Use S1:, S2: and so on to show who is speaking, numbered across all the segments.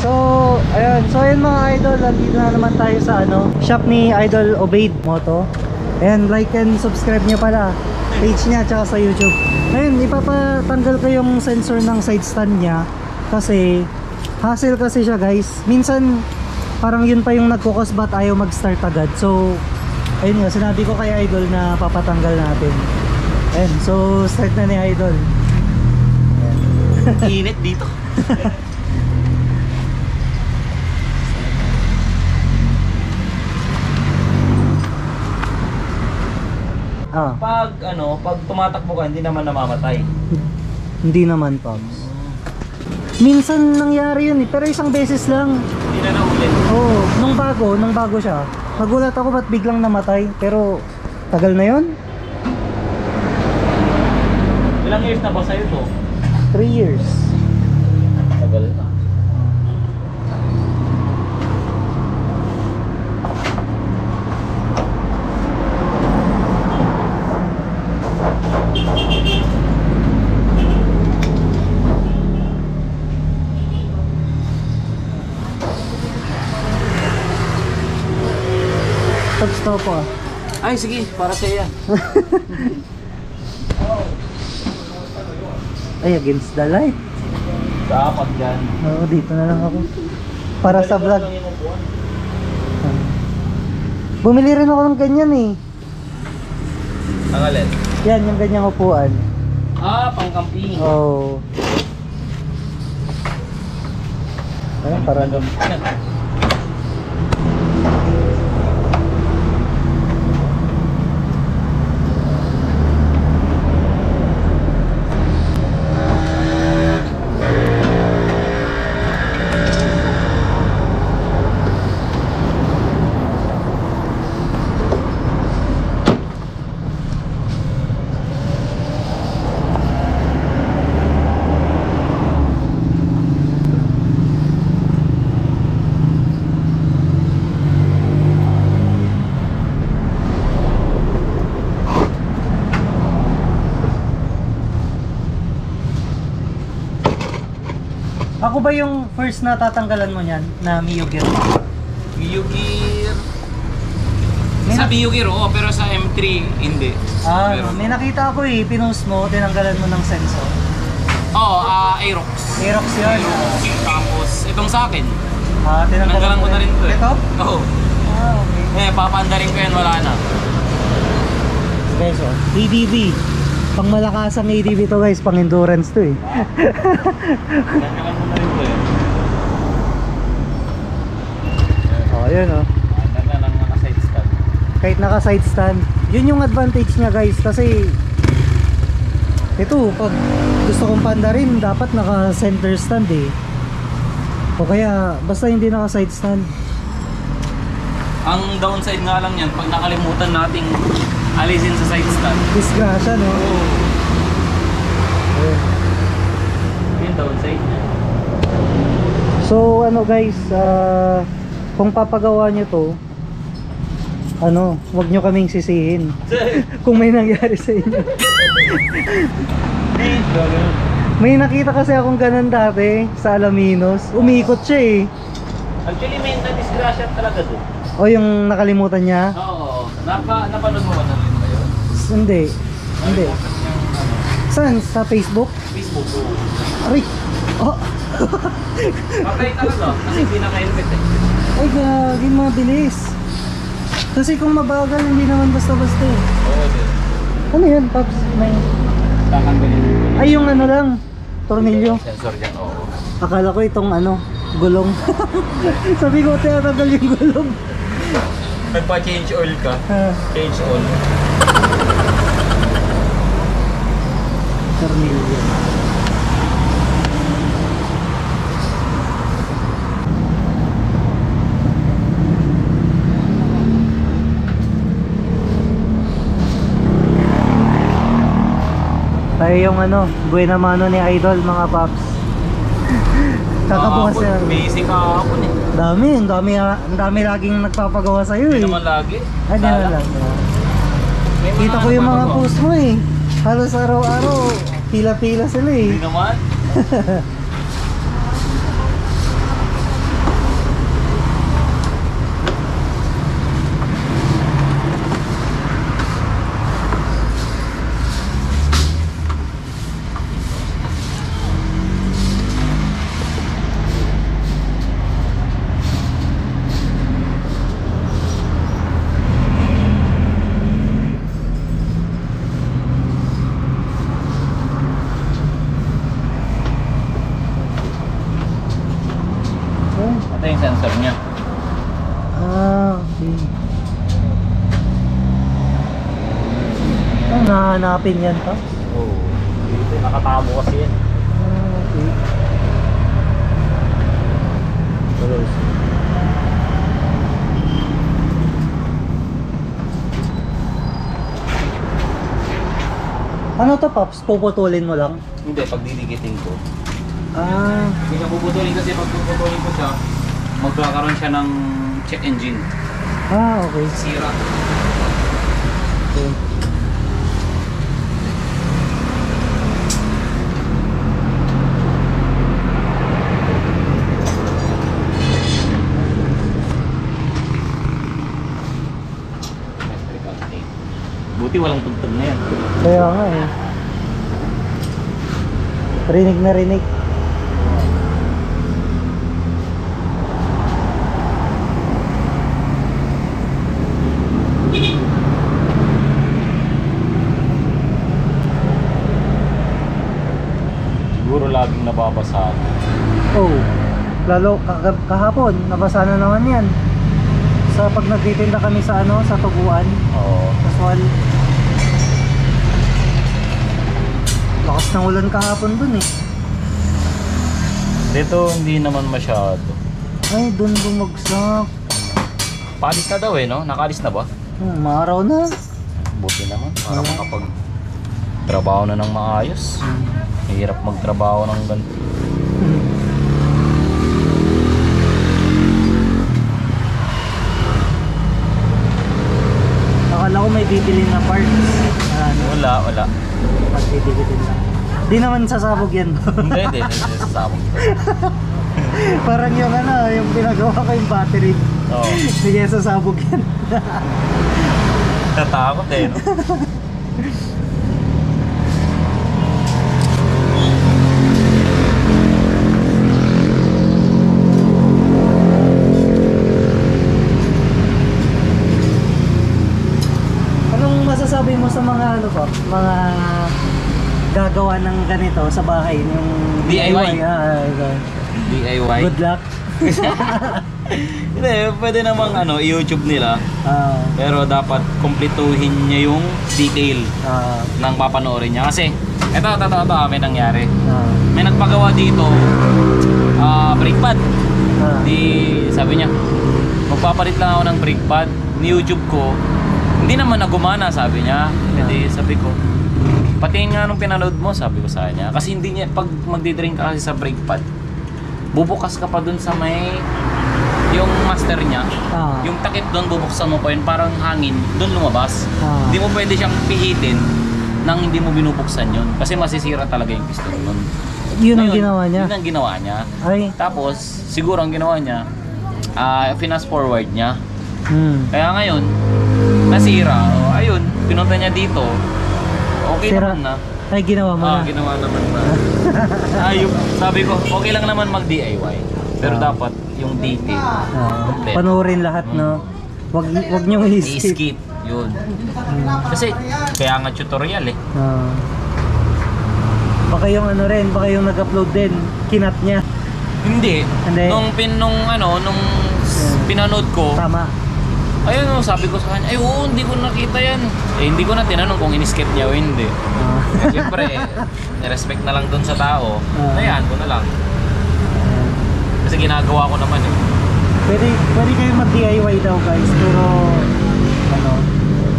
S1: So, ayun. So, ayun mga idol, nandito na naman tayo sa ano, shop ni Idol Obaid Moto. Ayan, like and subscribe nyo pala page niya tsaka sa YouTube. Ayun, ipapatanggal ko yung sensor ng side stand niya kasi hassle kasi siya guys. Minsan parang yun pa yung nagkukos ba't ayaw mag-start agad. So, ayun nga, sinabi ko kay Idol na papatanggal natin. Ayun, so start na ni Idol.
S2: Init dito. Pag tumatakbo ka, hindi naman namamatay.
S1: Hindi naman, Pops. Minsan nangyari yun eh, pero isang beses lang.
S2: Hindi na naulit.
S1: Oo, nung bago siya. Nagulat ako ba't biglang namatay, pero tagal na yun?
S2: Ilang years na ba sa'yo to?
S1: 3 years.
S2: Tagal na.
S1: Stop po.
S2: Ay, sige, para sa'yo yan.
S1: Ay, against the light.
S2: Dapat dyan.
S1: Oo, dito na lang ako. Para sa vlog. Bumili rin ako ng ganyan eh.
S2: Ang alin?
S1: Yan, yung ganyang upuan.
S2: Ah, pang-camping.
S1: Oo. Ayun, para lang. Ako ba yung first na tatanggalan mo niyan na Mio Gear?
S2: Mio Gear. Sa Mio Gear, oo, pero sa M3, hindi.
S1: Ah,
S2: pero,
S1: may nakita ako eh, pinost mo, tinanggalan mo ng sensor.
S2: Oo, Aerox.
S1: Aerox yun.
S2: Tapos, itong sa akin.
S1: Ah,
S2: tinanggalan ko na rin ito eh.
S1: Ito?
S2: Oo.
S1: Ah, okay.
S2: Papaandarin ko yan, wala na.
S1: Guys, oh, ADV. Pang malakasang ADV to guys, pang endurance to eh.
S2: Tinanggalan ko na rin ito eh.
S1: Oh, yun oh.
S2: Andar na ng naka-side stand.
S1: Kahit naka-side stand. Yun yung advantage niya guys, kasi ito, pag gusto kong pandarin, dapat naka-center stand eh. O kaya, basta hindi naka-side stand.
S2: Ang downside nga lang yan, pag nakalimutan nating alisin sa side stand.
S1: Disgrasya, no?
S2: Oo.
S1: Ayun.
S2: Yung downside niya.
S1: So, ano guys, kung papagawa nyo to, ano, wag nyo kaming sisihin. Kung may nangyari sa inyo. May nakita kasi akong ganun dati sa Alaminos. Umiikot siya eh.
S2: Actually, may na-disgrasya talaga doon.
S1: O yung nakalimutan niya?
S2: Oo. Napanood mo ba na rin ba yun?
S1: Hindi. Hindi. Saan? Sa Facebook?
S2: Facebook.
S1: Aray! Oh!
S2: Patay talaga. Kasi hindi naka-helmet eh.
S1: Ay, gagawin mabilis. Kasi kung mabagal, hindi naman basta-basta eh.
S2: Oo din.
S1: Ano yun, Pops? May...
S2: Tatanggalin mo.
S1: Ay, yung ano lang, tornilyo.
S2: Sensor dyan, oo.
S1: Akala ko itong ano, gulong. Sabi ko, tinatanggal yung gulong.
S2: Nagpa-change oil ka. Change oil.
S1: Tornilyo. Tayo yung ano, buena mano ni Idol mga paps. Kakabukas yan.
S2: Busy ka ako eh.
S1: Ang dami laging nagpapagawa sa'yo eh.
S2: Hindi naman lagi.
S1: Ay, di na lang. Kita ko yung mga post mo eh. Halos araw-araw, pila-pila sila eh.
S2: Hindi naman. Ito yung sensor niya.
S1: Ah, okay. Ang nahanapin yan pa?
S2: Oo. Dito nakatabo kasi yan.
S1: Ah, okay. Ano to, Pops? Puputulin mo lang?
S2: Hindi, pag didikitin ko.
S1: Ah,
S2: Hindi ka puputulin kasi pag puputulin ko siya, magkakaroon siya ng check engine.
S1: okay.
S2: Sira.
S1: Okay.
S2: Buti walang tugtog na yan.
S1: Kaya nga eh. Rinig na rinig.
S2: Siguro laging nababasa.
S1: Oh, lalo kahapon, nabasa na naman yan. Sa pag nagtitinda kami sa ano, sa Tuguan,
S2: Oo.
S1: Casual. Lakas ng ulan kahapon dun eh.
S2: Dito hindi naman masyado.
S1: Ay, dun bumagsak.
S2: Paalis na daw eh, no? Nakaalis na ba?
S1: Maaraw na.
S2: Buti naman. Para makapag trabaho na ng maayos. Mahirap magtrabaho ng ganito.
S1: Akala ko may bibilin na parts. Ano,
S2: Wala.
S1: pagdidikitin lang. Di naman sasabog yan.
S2: Hindi sasabog.
S1: Parang yung ano, yung pinagawa ko yung battery.
S2: Oo.
S1: Sige, sasabog yan.
S2: Tatakot eh, no?
S1: Anong masasabi mo sa mga ano po, mga gagawa ng ganito sa bahay, yung
S2: DIY?
S1: DIY. Good luck.
S2: Hindi, pwede namang i-YouTube nila. Pero dapat kumpletuhin niya yung detail ng papanoorin niya. Kasi, ito, may nangyari. May nagpagawa dito, brake pad. Di, sabi niya, magpapalit lang ako ng brake pad. Ni-YouTube ko, hindi naman nagumana, sabi niya. Hindi, sabi ko, pati nga nung pinanood mo, sabi ko sa kanya. Kasi hindi niya, pag magdi-drain ka kasi sa brake pad, bubukas ka pa dun sa may yung master niya. Yung takip doon, bubuksan mo pa yun, parang hangin, doon lumabas. Hindi mo pwede siyang pihitin nang hindi mo binubuksan yun. Kasi masisira talaga yung piston nun.
S1: Yun ang ginawa niya?
S2: Yun ang ginawa niya.
S1: Ay.
S2: Tapos, siguro ang ginawa niya, fast forward niya. Kaya ngayon, nasira. Ayun, pinunta niya dito. Okay
S1: Sira.
S2: naman na.
S1: Ay, ginawa mo na.
S2: Ginawa naman na. Sabi ko, okay lang naman mag-DIY. Pero dapat yung detail. Complete.
S1: Panoorin lahat, no? Wag nyo i-skip.
S2: I-skip. Yun. Kasi, kaya nga tutorial eh.
S1: Baka yung ano rin, baka yung nag-upload din, kinat niya.
S2: Hindi.
S1: Hindi.
S2: Nung pinanood ko,
S1: Tama.
S2: ayun, sabi ko sa kanya, ay oo, hindi ko nakita yan. Eh, hindi ko na tinanong kung in-skip niya o hindi. Siyempre, respect na lang dun sa tao. Ayan ko na lang. Kasi ginagawa ko naman eh.
S1: Pwede kayo mag-DIY daw guys, pero ano,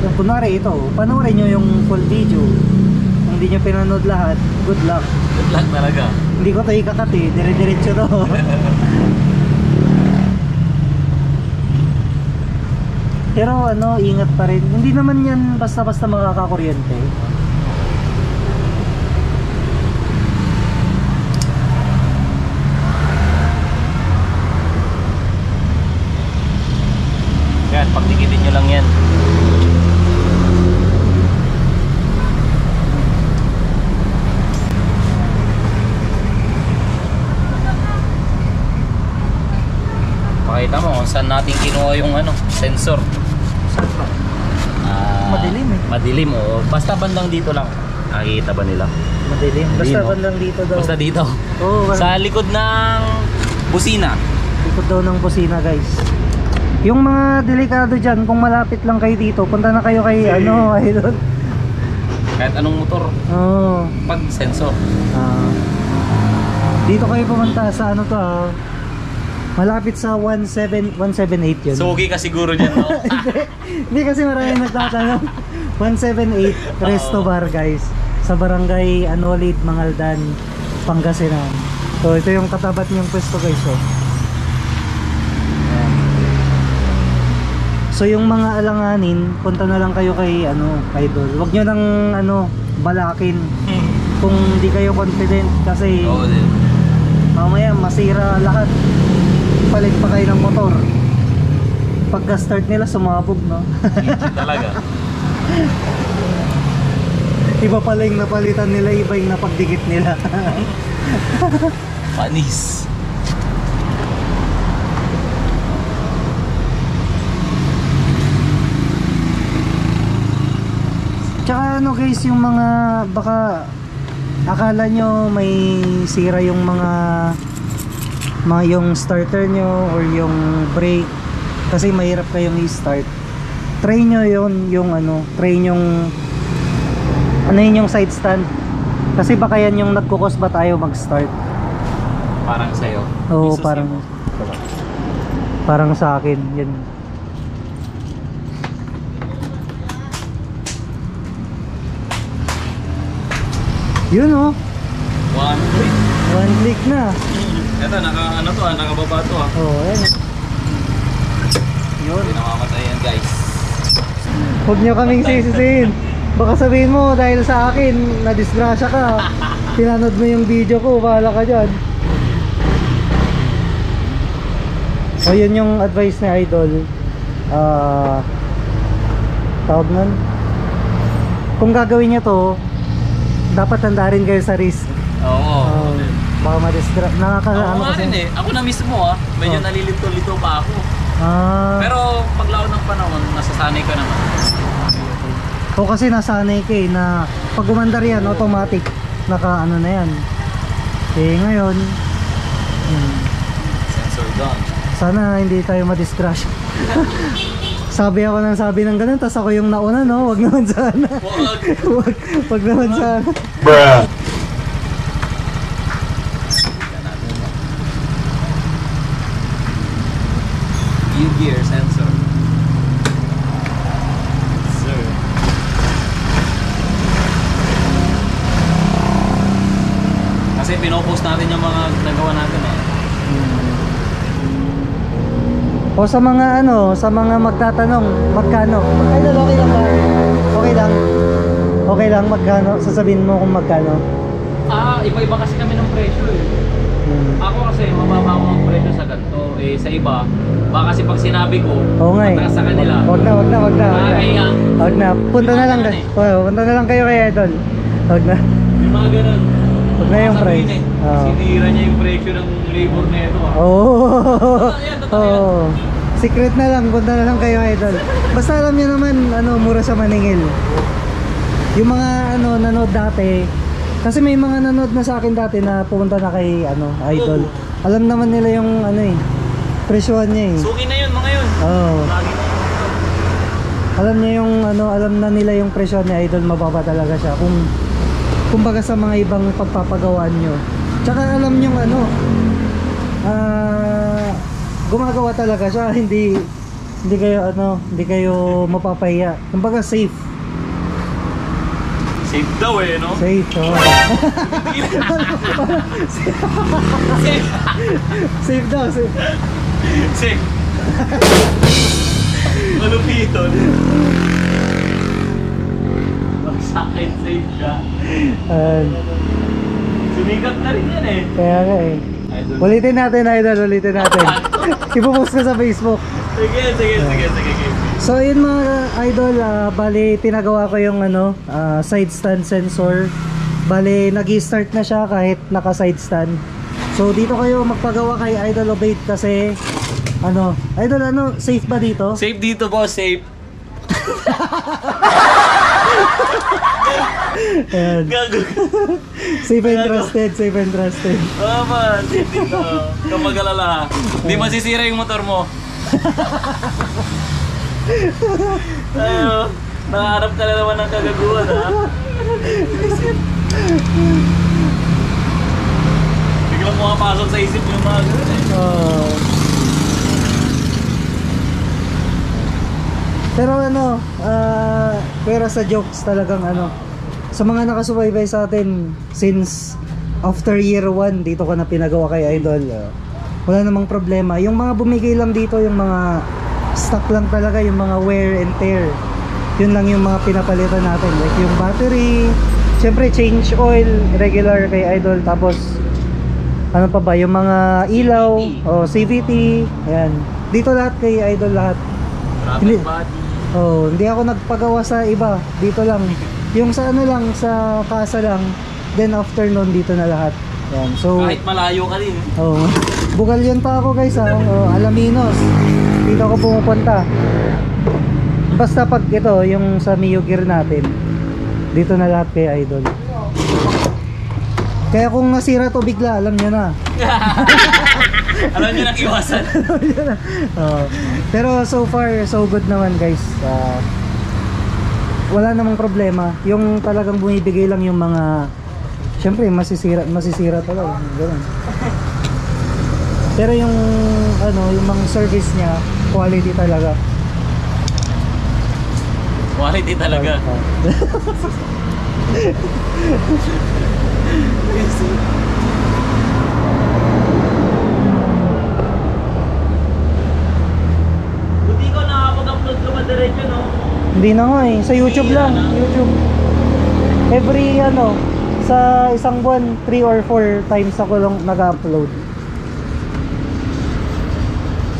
S1: yung kunwari ito, panoorin nyo yung full video. Kung hindi nyo pinanood lahat, good luck.
S2: Good luck talaga.
S1: Hindi ko tayo ikakat eh, dire-diretso to. Pero ano, ingat pa rin. Hindi naman yan basta-basta makakakuryente.
S2: Yan, pagdikitin nyo lang yan. Pakita mo kung saan natin kinuha yung sensor.
S1: Madilim eh.
S2: Madilim o. Basta bandang dito lang. Nakikita ba nila?
S1: Madilim. Basta
S2: Madilim, oh.
S1: bandang dito daw.
S2: Basta dito.
S1: Oo,
S2: Sa likod ng busina.
S1: likod daw ng kusina guys. Yung mga delikado dyan, kung malapit lang kayo dito, punta na kayo kay ano, Idol.
S2: Kahit anong motor.
S1: Oo.
S2: Pag sensor.
S1: Dito kayo pumunta sa ano to malapit sa 178 yun.
S2: Sugi ka siguro dyan, no?
S1: Hindi kasi maraming nagtatanong. 178 Resto Bar guys. Sa barangay Anolid, Mangaldan, Pangasinan. So ito yung katabat niyong pwesto guys. So yung mga alanganin, punta na lang kayo kay ano, Idol. Huwag nyo nang ano, balakin kung di kayo confident kasi mamaya masira lahat. Palit pa kayo ng motor. Pagka start nila sumabog, no?
S2: Talaga.
S1: Iba pala yung napalitan nila, iba yung napagdikit nila.
S2: Panis.
S1: Tsaka ano guys, yung mga baka akala nyo may sira yung mga yung starter nyo or yung brake kasi mahirap kayong i-start. Try nyo yun, yung ano, try nyong ano yun yung side stand kasi baka yan yung nagkukos ba tayo mag-start.
S2: Parang sa'yo.
S1: Oo, parang sa akin yan. Yun oh. One click na.
S2: Ito, nakababa to
S1: Oo, ayan. Yun.
S2: Hindi namamatay yan guys.
S1: Huwag nyo kaming sisisihin. Baka sabihin mo dahil sa akin, na-disgrasya ka. Pinanood mo yung video ko, bahala ka dyan. O yun yung advice ni Idol. Tawag nun. Kung gagawin nyo to, dapat tanda rin kayo sa risk.
S2: Oo.
S1: Baka ma-disgrasya.
S2: Ako nga rin eh. Ako na mismo medyo nalilito-lito pa ako. Pero paglaon ng panahon, nasasanay ka naman.
S1: O kasi nasanay ka eh, na pag gumandar yan, automatic naka ano na yan. Eh ngayon
S2: Sensor down.
S1: sana hindi tayo ma-discrash. Sabi ako ng sabi ng ganun, tas ako yung nauna, no? Wag naman sana. Wag naman sana.
S2: Bruh. Gear sensor. Sir. Kasi pinopost natin yung mga nagawa natin eh.
S1: O sa mga ano, sa mga magtatanong, magkano? Idol, okay lang ba? Okay lang. Okay lang, magkano? Sasabihin mo kung magkano.
S2: Iba-iba kasi kami ng presyo eh. Ako kasi mababa ako ang presyo sa ganito. Eh sa iba, baka kasi pag sinabi ko, mataas sa kanila.
S1: Wag na. Wag na. Punta na lang kayo kay Idol. Wag na.
S2: Yung mga ganun.
S1: Wag na yung price.
S2: Sinira niya yung presyo ng labor na ito
S1: Oo. Secret na lang, punta na lang kayo Idol. Basta alam niyo naman, mura sa maningil. Yung mga nanood dati, kasi may mga nanood na sa akin dati na pumunta na kay Idol. Alam naman nila yung presyohan niya eh.
S2: Suki na yun mga yun.
S1: Oo. Alam niya yung alam na nila yung presyohan ni Idol, mababa talaga siya. Kumbaga sa mga ibang pagpapagawaan nyo. Tsaka alam nyo gumagawa talaga siya, hindi kayo mapapahiya. Kumbaga safe.
S2: Safe daw eh, no?
S1: Safe, oh. Safe daw, safe.
S2: Safe. Malupiton. Sa akin, safe ka. Sumikat na rin yan eh.
S1: Kaya nga eh. Ulitin natin, Idol, ipopost ko sa Facebook.
S2: Sige.
S1: So yun mga Idol, bali pinagawa ko yung side stand sensor. Bali nag-i-start na siya kahit naka side stand. So dito kayo magpagawa kay Idol Obaid kasi Idol, safe ba dito?
S2: Safe dito, boss, safe.
S1: Ayan.
S2: Gago.
S1: Safe and trusted, safe and trusted.
S2: Oo man, dito. Kung mag-alala, hindi masisira yung motor mo. Ayo, nakaharap ka na naman ng kagaguhan ha. Biglang pumapasok sa isip yung mga ganun eh.
S1: Pero ano, pera sa jokes talagang ano. Sa mga nakasubaybay sa atin since after year 1 dito ko na pinagawa kay Idol. Wala namang problema. Yung mga bumigay lang dito, yung mga stock lang talaga, yung mga wear and tear. Yun lang yung mga pinapalitan natin. Like yung battery, syempre change oil, regular kay Idol. Tapos ano pa ba, yung mga ilaw, o CVT, ayan. Dito lahat kay Idol lahat.
S2: Traffic body.
S1: Hindi ako nagpagawa sa iba. Dito lang. Yung sa ano lang, sa kasa lang. Then after nun, dito na lahat. Yan. So,
S2: Kahit malayo ka din.
S1: Bugalyan pa ako guys ha. Alaminos. Dito ako pumupunta. Basta pag ito, yung sa Mio Gear natin, dito na lahat kay Idol. Kaya kung nasira to bigla, alam nyo na.
S2: Alam nyo nang iwasan.
S1: Pero so far, so good naman guys. Wala namang problema. Yung talagang bumibigay lang yung mga, syempre masisira talaga. Ganun. Pero yung ano, yung mga service niya, quality talaga.
S2: Quality talaga. Buti ko nakapag-upload ka madiretso, no?
S1: Hindi na nga eh, sa YouTube lang, YouTube. Every ano, sa isang buwan 3 or 4 times ako lang nag-upload.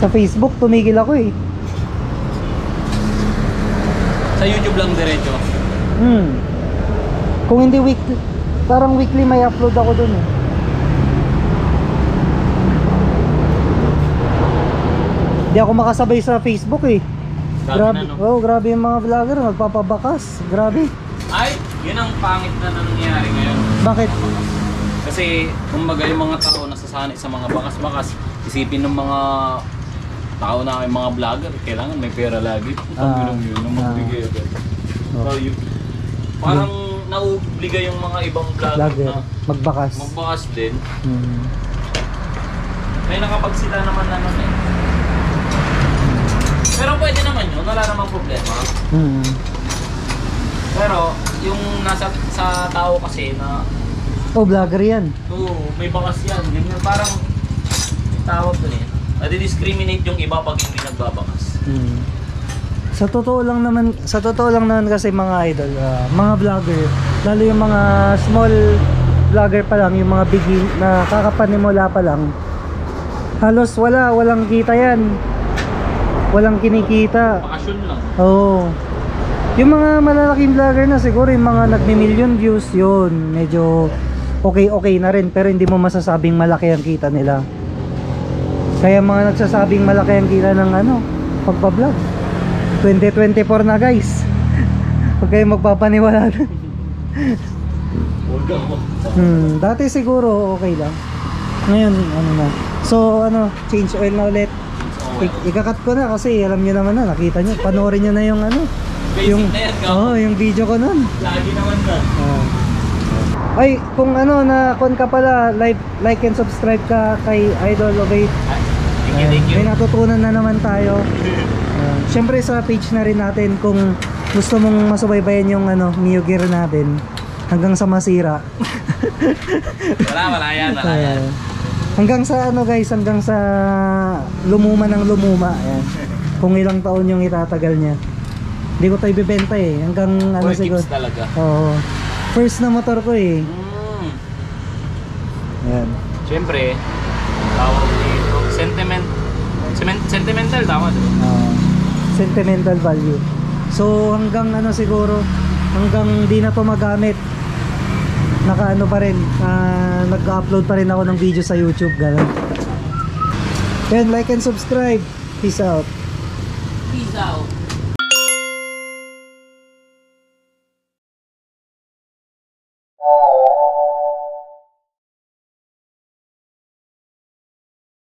S1: Sa Facebook tumigil ako eh.
S2: Sa YouTube lang diretso.
S1: Kung hindi weekly, parang weekly may upload ako dun eh. Hindi ako makasabay sa Facebook eh. Grabe, grabe yung mga vlogger, magpapabakas. Grabe.
S2: Ay, yun ang pangit na nangyayari ngayon.
S1: Bakit?
S2: Kasi, kumbaga yung mga tao nasasanay sa mga bakas-bakas, isipin ng mga tao na yung mga vlogger, kailangan may pera lagi. Putang yun, nung magbigay agad. Parang nauobliga yung mga ibang vlogger na
S1: magbakas
S2: din. May nakapag sila naman na nun eh. Pero pwede naman yun, wala namang problema. Pero yung nasa sa tao kasi na
S1: vlogger yan.
S2: May bakas yan. Ganyan, parang tawag ko eh. Nadi-discriminate yung iba pag hindi nagbabakas.
S1: Sa totoo lang naman kasi mga idol, mga vlogger, lalo yung mga small vlogger pa lang, yung mga bigin na kakapanimula pa lang, halos walang kita yan. Walang kinikita.
S2: Bakasyon lang.
S1: Yung mga malalaking vlogger na siguro yung mga nagmi-million views, yun medyo okay na rin, pero hindi mo masasabing malaki ang kita nila. Kaya mga nagsasabing malaki ang kita ng ano, pagpa-vlog. 2024 na guys. Huwag kayong magpapaniwala na. Dati siguro okay lang. Ngayon ano na. So ano, change oil na ulit. Ikakat ko na kasi alam niyo naman na, nakita niyo, panoorin niyo na yung ano.
S2: Basic
S1: Yung
S2: na yan,
S1: yung video ko nun.
S2: lagi naman ka.
S1: Ay, kung ano na kon ka pala, like and subscribe ka kay Idol Obaid.
S2: Thank you.
S1: May natutunan na naman tayo. Siyempre sa page na rin natin, kung gusto mong masubaybayan yung ano, Mio Gear natin hanggang sa masira.
S2: Wala yan.
S1: Hanggang sa ano guys, hanggang sa lumuma ng lumuma. Ayan. Kung ilang taon yung itatagal niya. Hindi ko tayo ibibenta eh. Hanggang ano siguro.
S2: talaga.
S1: Oo. First na motor ko eh. Ayan.
S2: Siyempre, tawag dito, sentimental tama diba?
S1: Sentimental value. So hanggang ano siguro, hanggang di na to magamit, nakaano pa rin, nag-upload pa rin ako ng video sa YouTube, gano'n. And like and subscribe. Peace out.